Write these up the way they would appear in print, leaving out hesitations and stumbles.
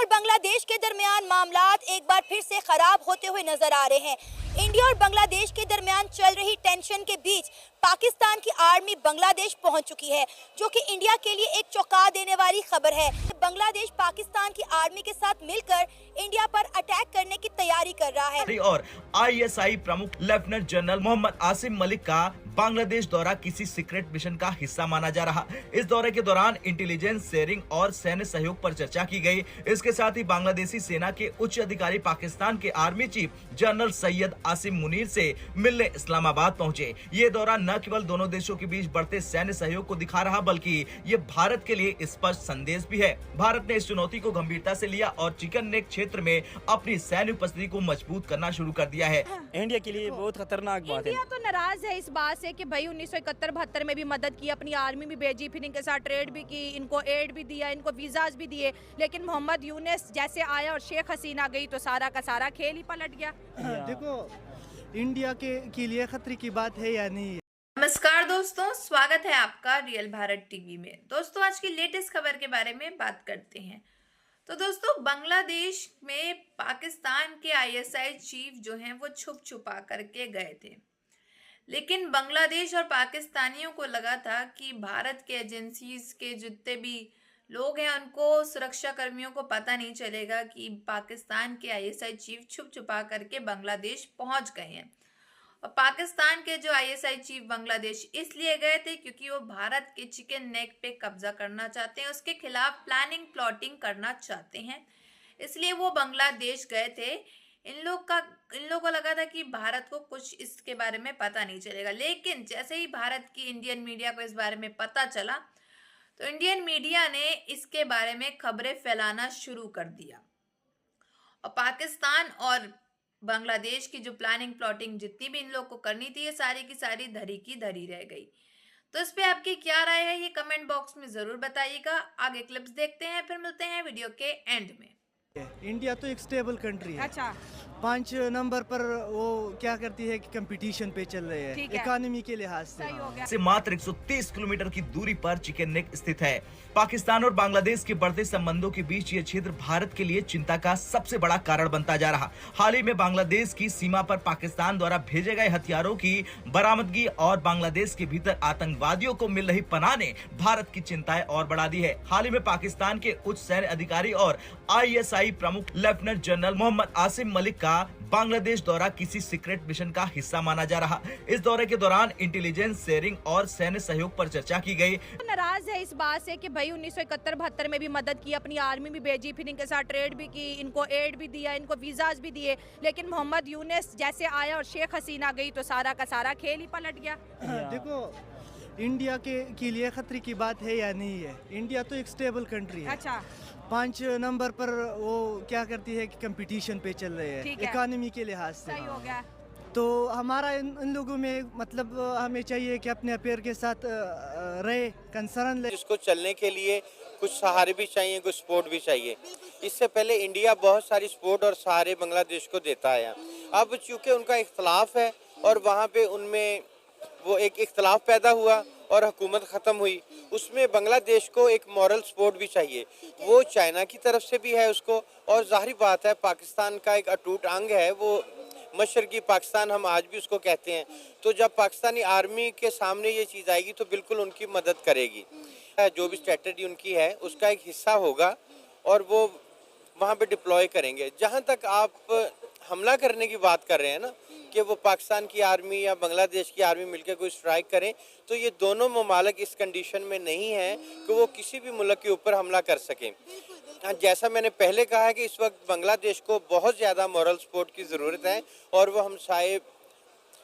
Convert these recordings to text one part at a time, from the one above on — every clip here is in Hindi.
और बांग्लादेश के दरमियान मामलात एक बार फिर से खराब होते हुए नजर आ रहे हैं। इंडिया और बांग्लादेश के दरमियान चल रही टेंशन के बीच पाकिस्तान की आर्मी बांग्लादेश पहुंच चुकी है, जो कि इंडिया के लिए एक चौंका देने वाली खबर है। बांग्लादेश पाकिस्तान की आर्मी के साथ मिलकर इंडिया पर अटैक करने की तैयारी कर रहा है। और ISI प्रमुख लेफ्टिनेंट जनरल मोहम्मद आसिम मलिक का बांग्लादेश दौरा किसी सीक्रेट मिशन का हिस्सा माना जा रहा। इस दौरे के दौरान इंटेलिजेंस शेयरिंग और सैन्य सहयोग पर चर्चा की गई। इसके साथ ही बांग्लादेशी सेना के उच्च अधिकारी पाकिस्तान के army chief general Syed Asim Munir से मिलने इस्लामाबाद पहुंचे। ये दौरा न केवल दोनों देशों के बीच बढ़ते सैन्य सहयोग को दिखा रहा, बल्कि ये भारत के लिए स्पष्ट संदेश भी है। भारत ने इस चुनौती को गंभीरता से लिया और चिकन नेक क्षेत्र में अपनी सैन्य उपस्थिति को मजबूत करना शुरू कर दिया है। इंडिया के लिए बहुत खतरनाक बात है। इंडिया तो नाराज है इस बात से कि भाई 1971-72 में भी मदद की, अपनी आर्मी भी भेजी, फिर इनके साथ ट्रेड भी की, इनको एड भी दिया, इनको वीजाज भी दिए, लेकिन मोहम्मद यूनुस जैसे आया और शेख हसीना गई तो सारा का सारा खेल ही पलट गया। देखो, इंडिया के लिए खतरे की बात है या नहीं है। नमस्कार दोस्तों, स्वागत है आपका रियल भारत टीवी में। दोस्तों, आज की लेटेस्ट खबर के बारे में बात करते हैं। तो दोस्तों, बांग्लादेश में पाकिस्तान के ISI चीफ जो हैं वो छुप छुपा करके गए थे, लेकिन बांग्लादेश और पाकिस्तानियों को लगा था कि भारत के एजेंसीज के जितने भी लोग हैं उनको, सुरक्षा कर्मियों को पता नहीं चलेगा कि पाकिस्तान के ISI चीफ छुप छुपा करके बांग्लादेश पहुंच गए हैं। और पाकिस्तान के जो ISI चीफ बांग्लादेश इसलिए गए थे क्योंकि वो भारत के चिकन नेक पे कब्जा करना चाहते हैं, उसके खिलाफ प्लानिंग प्लॉटिंग करना चाहते हैं, इसलिए वो बांग्लादेश गए थे। इन लोगों को लगा था कि भारत को कुछ इसके बारे में पता नहीं चलेगा, लेकिन जैसे ही भारत की इंडियन मीडिया को इस बारे में पता चला तो इंडियन मीडिया ने इसके बारे में खबरें फैलाना शुरू कर दिया और पाकिस्तान और बांग्लादेश की जो प्लानिंग प्लॉटिंग जितनी भी इन लोग को करनी थी, ये सारी की सारी धरी की धरी रह गई। तो इस पे आपकी क्या राय है, ये कमेंट बॉक्स में जरूर बताइएगा। आगे क्लिप्स देखते हैं, फिर मिलते हैं वीडियो के एंड में। इंडिया तो एक स्टेबल कंट्री है। अच्छा, 5 नंबर पर वो क्या करती है कि कंपटीशन पे चल रहे हैं इकोनॉमी के लिहाज से। सही हो गया। से मात्र 130 किलोमीटर की दूरी पर चिकन नेक स्थित है। पाकिस्तान और बांग्लादेश के बढ़ते संबंधों के बीच ये क्षेत्र भारत के लिए चिंता का सबसे बड़ा कारण बनता जा रहा। हाल ही में बांग्लादेश की सीमा पर पाकिस्तान द्वारा भेजे गए हथियारों की बरामदगी और बांग्लादेश के भीतर आतंकवादियों को मिल रही पनाह ने भारत की चिंताएं और बढ़ा दी है। हाल ही में पाकिस्तान के उच्च सैन्य अधिकारी और ISI प्रमुख लेफ्टिनेंट जनरल मोहम्मद आसिम मलिक का बांग्लादेश दौरा किसी सीक्रेट मिशन का हिस्सा माना जा रहा। इस दौरे के दौरान इंटेलिजेंस शेयरिंग और सैन्य सहयोग पर चर्चा की गई। नाराज है इस बात से कि भाई 1971-72 में भी मदद की, अपनी आर्मी भी भेजी, फिर इनके साथ ट्रेड भी की, इनको एड भी दिया, इनको वीजाज भी दिए, लेकिन मोहम्मद यूनुस जैसे आया और शेख हसीना गई तो सारा का सारा खेल ही पलट गया। देखो, इंडिया के लिए खतरे की बात है या नहीं है। इंडिया तो एक स्टेबल कंट्री है। अच्छा, 5 नंबर पर वो क्या करती है कि कंपटीशन पे चल रहे हैं इकोनॉमी के लिहाज से। सही हो गया। तो हमारा इन लोगों में मतलब हमें चाहिए कि अपने अफेयर के साथ रहे, कंसर्न ले। इसको चलने के लिए कुछ सहारे भी चाहिए, कुछ सपोर्ट भी चाहिए। इससे पहले इंडिया बहुत सारी सपोर्ट और सहारे बांग्लादेश को देता है। अब चूंकि उनका इख्तलाफ है और वहाँ पे उनमें वो एक इख्तलाफ पैदा हुआ और हुकूमत ख़त्म हुई, उसमें बांग्लादेश को एक मॉरल सपोर्ट भी चाहिए। वो चाइना की तरफ से भी है उसको, और ज़ाहिर बात है पाकिस्तान का एक अटूट अंग है वो मशरकी पाकिस्तान, हम आज भी उसको कहते हैं। तो जब पाकिस्तानी आर्मी के सामने ये चीज़ आएगी तो बिल्कुल उनकी मदद करेगी। जो भी स्ट्रेटजी उनकी है उसका एक हिस्सा होगा और वो वहाँ पे डिप्लॉय करेंगे। जहाँ तक आप हमला करने की बात कर रहे हैं ना, कि वो पाकिस्तान की आर्मी या बांग्लादेश की आर्मी मिलकर कोई स्ट्राइक करें, तो ये दोनों ममालिक इस कंडीशन में नहीं है कि वो किसी भी मुल्क के ऊपर हमला कर सकें। जैसा मैंने पहले कहा है कि इस वक्त बांग्लादेश को बहुत ज़्यादा मॉरल सपोर्ट की ज़रूरत है और वो हमसाये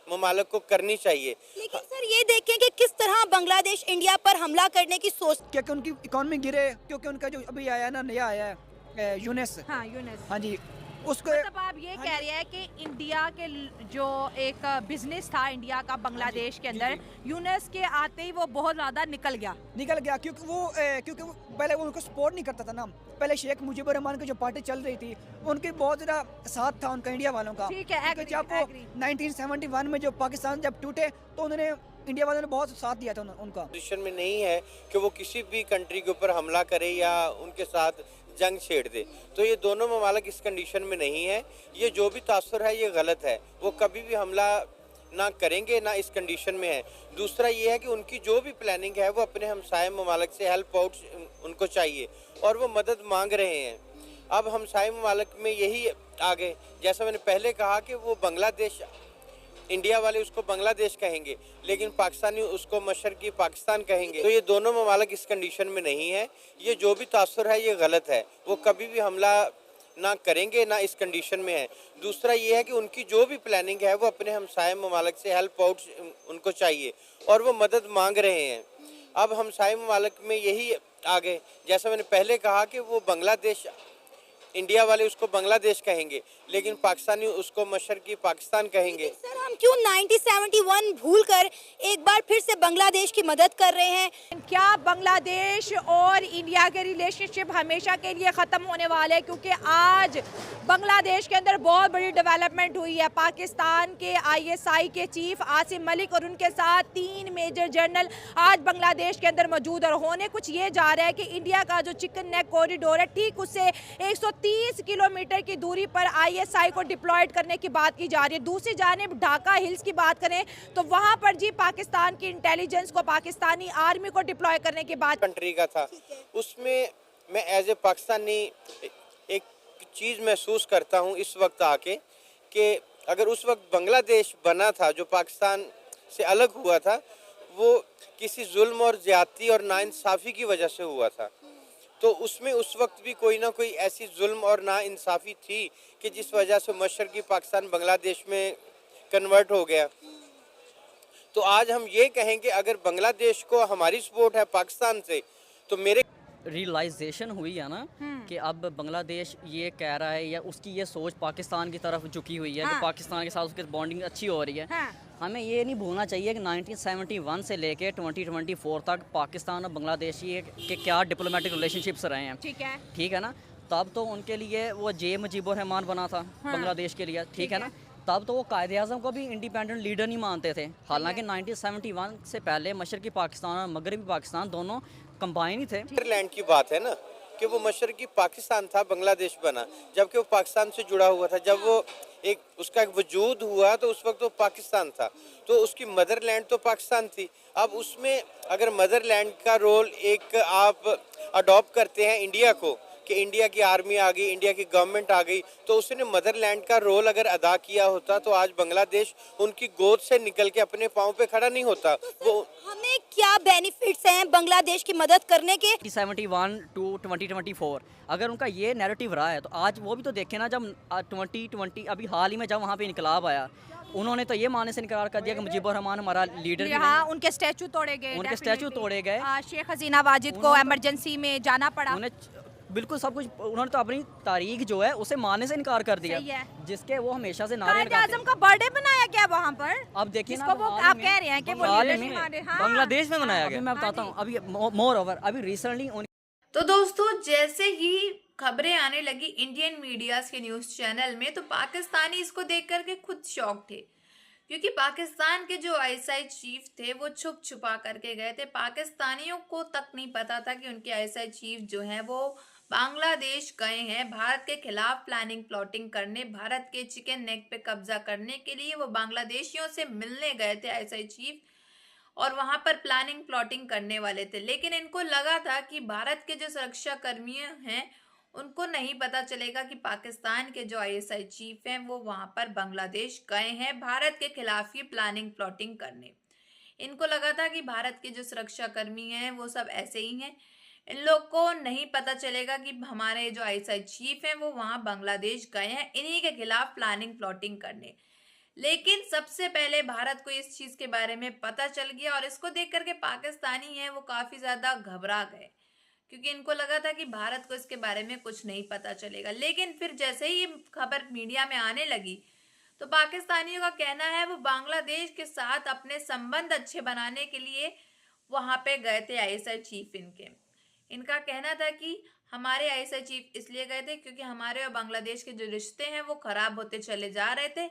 ममालिक को करनी चाहिए। लेकिन सर, ये देखें कि किस तरह बांग्लादेश इंडिया पर हमला करने की सोच, क्योंकि उनकी इकोनॉमी गिरे, क्योंकि उनका जो अभी आया ना, नया आया है यूनुस। हाँ, यूनुस। हाँ जी, उसको मतलब आप ये कह रहे हैं कि इंडिया के जो एक बिजनेस था इंडिया का बांग्लादेश के अंदर, यूनुस के आते ही वो बहुत ज़्यादा निकल गया, क्योंकि वो पहले वो उनको सपोर्ट नहीं करता था ना। पहले शेख मुजीबुर रहमान की जो पार्टी चल रही थी उनके बहुत ज़्यादा साथ था उनका इंडिया वालों का। ठीक है, जब वो 1971 में जो पाकिस्तान जब टूटे तो उन्होंने इंडिया वालों ने बहुत साथ दिया था उनका। पोजीशन में नहीं है कि वो किसी भी कंट्री के ऊपर हमला करे या उनके साथ जंग छेड़ दे। तो ये दोनों ममालिक इस कंडीशन में नहीं है। ये जो भी तासुर है ये गलत है, वो कभी भी हमला ना करेंगे, ना इस कंडीशन में है। दूसरा ये है कि उनकी जो भी प्लानिंग है वो अपने हमसाय ममालिक से हेल्प आउट उनको चाहिए और वो मदद मांग रहे हैं। अब हमसाय ममालिक में यही आ गए, जैसा मैंने पहले कहा कि वो बांग्लादेश, इंडिया वाले उसको बांग्लादेश कहेंगे लेकिन पाकिस्तानी उसको मशरकी पाकिस्तान कहेंगे। तो ये दोनों ममालिक इस कंडीशन में नहीं है। ये जो भी तासुर है ये गलत है, वो कभी भी हमला ना करेंगे, ना इस कंडीशन में है। दूसरा ये है कि उनकी जो भी प्लानिंग है वो अपने हमसाय ममालिक से हेल्प आउट उनको चाहिए और वो मदद मांग रहे हैं। अब हमसाय ममालिक में यही आ गए, जैसा मैंने पहले कहा कि वो बांग्लादेश, इंडिया वाले उसको बांग्लादेश कहेंगे लेकिन पाकिस्तानी उसको मशरकी पाकिस्तान कहेंगे। सर हम क्यों 1971 भूलकर एक बार फिर से बांग्लादेश की मदद कर रहे हैं? क्या बांग्लादेश और इंडिया के रिलेशनशिप हमेशा के लिए ख़त्म होने वाले हैं? क्योंकि आज बांग्लादेश के अंदर बहुत बड़ी डेवलपमेंट हुई है। पाकिस्तान के आईएसआई के चीफ आसिम मलिक और उनके साथ 3 मेजर जनरल आज बांग्लादेश के अंदर मौजूद और होने कुछ ये जा रहा है कि इंडिया का जो चिकन नेक कॉरिडोर है ठीक उससे 130 किलोमीटर की दूरी पर आईएसआई को डिप्लॉयड करने की बात की जा रही है। दूसरी जानिब ढाका हिल्स की बात करें तो वहां पर जी पाकिस्तान की इंटेलिजेंस को, पाकिस्तानी आर्मी को डिप्लॉय करने की बात कंट्री का था। उसमें मैं एज ए पाकिस्तानी एक चीज़ महसूस करता हूँ इस वक्त आके कि अगर उस वक्त बांग्लादेश बना था जो पाकिस्तान से अलग हुआ था, वो किसी जुल्म और ज़्यादती और नाइंसाफ़ी की वजह से हुआ था। तो उसमें उस वक्त भी कोई ना कोई ऐसी जुल्म और नाइंसाफ़ी थी कि जिस वजह से मशरकी पाकिस्तान बांग्लादेश में कन्वर्ट हो गया। तो आज हम ये कहेंगे अगर बांग्लादेश को हमारी सपोर्ट है पाकिस्तान से, तो मेरे रियलाइजेशन हुई है ना कि अब बांग्लादेश ये कह रहा है या उसकी ये सोच पाकिस्तान की तरफ झुकी हुई है कि पाकिस्तान के साथ उसकी बॉन्डिंग अच्छी हो रही है। हमें ये नहीं भूलना चाहिए कि 1971 से लेके 2024 तक पाकिस्तान और बांग्लादेश के क्या डिप्लोमेटिक रिलेशनशिप्स रहे हैं। ठीक है ना। तब तो उनके लिए वो जे मुजीबुर रहमान बना था बांग्लादेश के लिए, ठीक है ना। तब तो वो कायदे आज़म को भी इंडिपेंडेंट लीडर नहीं मानते थे। हालांकि 1971 से पहले मशरकी पाकिस्तान और मगरबी पाकिस्तान दोनों कंबाइन ही थे। नीदरलैंड की बात है ना कि वो मशरकी पाकिस्तान था, बांग्लादेश बना, जबकि वो पाकिस्तान से जुड़ा हुआ था। जब वो उसका एक वजूद हुआ तो उस वक्त वो पाकिस्तान था, तो उसकी मदरलैंड तो पाकिस्तान थी। अब उसमें अगर मदरलैंड का रोल एक आप अडॉप्ट करते हैं इंडिया को कि इंडिया की आर्मी आ गई, इंडिया की गवर्नमेंट आ गई, तो उसने मदरलैंड का रोल अगर अदा किया होता तो आज बांग्लादेश उनकी गोद से निकल के अपने पाँव पे खड़ा नहीं होता। वो हमें क्या बेनिफिट्स हैं बांग्लादेश की मदद करने के? 1971 टू 2024 अगर उनका ये नैरेटिव रहा है तो आज वो भी तो देखे ना, जब 2020 अभी हाल ही में जब वहाँ पे इनकलाब आया, उन्होंने तो ये मानने से इनकार कर दिया कि मुजीबुर रहमान हमारा लीडर भी हाँ, उनके स्टैचू तोड़े गए, उनके स्टैचू तोड़े गए। शेख हसीना वाजिद को इमरजेंसी में जाना पड़ा। उन्हें बिल्कुल सब कुछ, उन्होंने तो अपनी तारीख जो है उसे मानने से इनकार कर दिया, जिसके वो हमेशा से नारे लगाते हैं। आजम का बर्थडे बनाया क्या वहाँ पर? अब देखिए ना, वो आप कह रहे हैं कि वो बांग्लादेश में मनाया गया। मैं बताता हूँ अभी मोर ओवर अभी रिसेंटली। तो दोस्तों जैसे ही खबरें आने लगी इंडियन मीडियाज के न्यूज़ चैनल में, तो पाकिस्तानी इसको देख करके खुद शॉक थे, क्योंकि पाकिस्तान के जो आईएसआई चीफ थे वो छुप छुपा करके गए थे। पाकिस्तानियों को तक नहीं पता था कि उनके आईएसआई चीफ जो हैं वो बांग्लादेश गए हैं भारत के खिलाफ प्लानिंग प्लॉटिंग करने, भारत के चिकन नेक पे कब्जा करने के लिए वो बांग्लादेशियों से मिलने गए थे आईएसआई चीफ, और वहां पर प्लानिंग प्लॉटिंग करने वाले थे। लेकिन इनको लगा था कि भारत के जो सुरक्षा कर्मी हैं उनको नहीं पता चलेगा कि पाकिस्तान के जो आईएसआई चीफ हैं वो वहां पर बांग्लादेश गए हैं भारत के खिलाफ ही प्लानिंग प्लॉटिंग करने। इनको लगा था कि भारत के जो सुरक्षा कर्मी हैं वो सब ऐसे ही हैं, इन लोग को नहीं पता चलेगा कि हमारे जो आईएसआई चीफ हैं वो वहां बांग्लादेश गए हैं इन्हीं के खिलाफ प्लानिंग प्लॉटिंग करने। लेकिन सबसे पहले भारत को इस चीज के बारे में पता चल गया और इसको देख करके पाकिस्तानी हैं वो काफी ज्यादा घबरा गए, क्योंकि इनको लगा था कि भारत को इसके बारे में कुछ नहीं पता चलेगा। लेकिन फिर जैसे ही ये खबर मीडिया में आने लगी तो पाकिस्तानियों का कहना है वो बांग्लादेश के साथ अपने संबंध अच्छे बनाने के लिए वहां पे गए थे आईएसआई चीफ। इनका कहना था कि हमारे आईएसआई चीफ इसलिए गए थे क्योंकि हमारे और बांग्लादेश के जो रिश्ते हैं वो खराब होते चले जा रहे थे,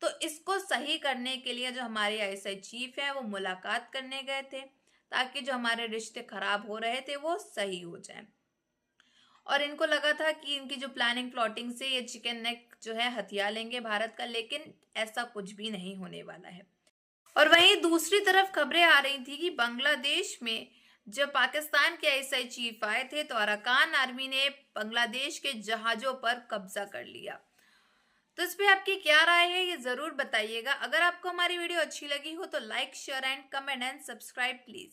तो इसको सही करने के लिए जो हमारे आईएसआई चीफ हैं वो मुलाकात करने गए थे ताकि जो हमारे रिश्ते खराब हो रहे थे वो सही हो जाए। और इनको लगा था कि इनकी जो प्लानिंग प्लॉटिंग से ये चिकन नेक जो है हथिया लेंगे भारत का, लेकिन ऐसा कुछ भी नहीं होने वाला है। और वहीं दूसरी तरफ खबरें आ रही थी कि बांग्लादेश में जब पाकिस्तान के आईएसआई चीफ आए थे तो अराकान आर्मी ने बांग्लादेश के जहाजों पर कब्जा कर लिया। तो इस पे आपकी क्या राय है ये जरूर बताइएगा। अगर आपको हमारी वीडियो अच्छी लगी हो तो like, share and comment and subscribe please.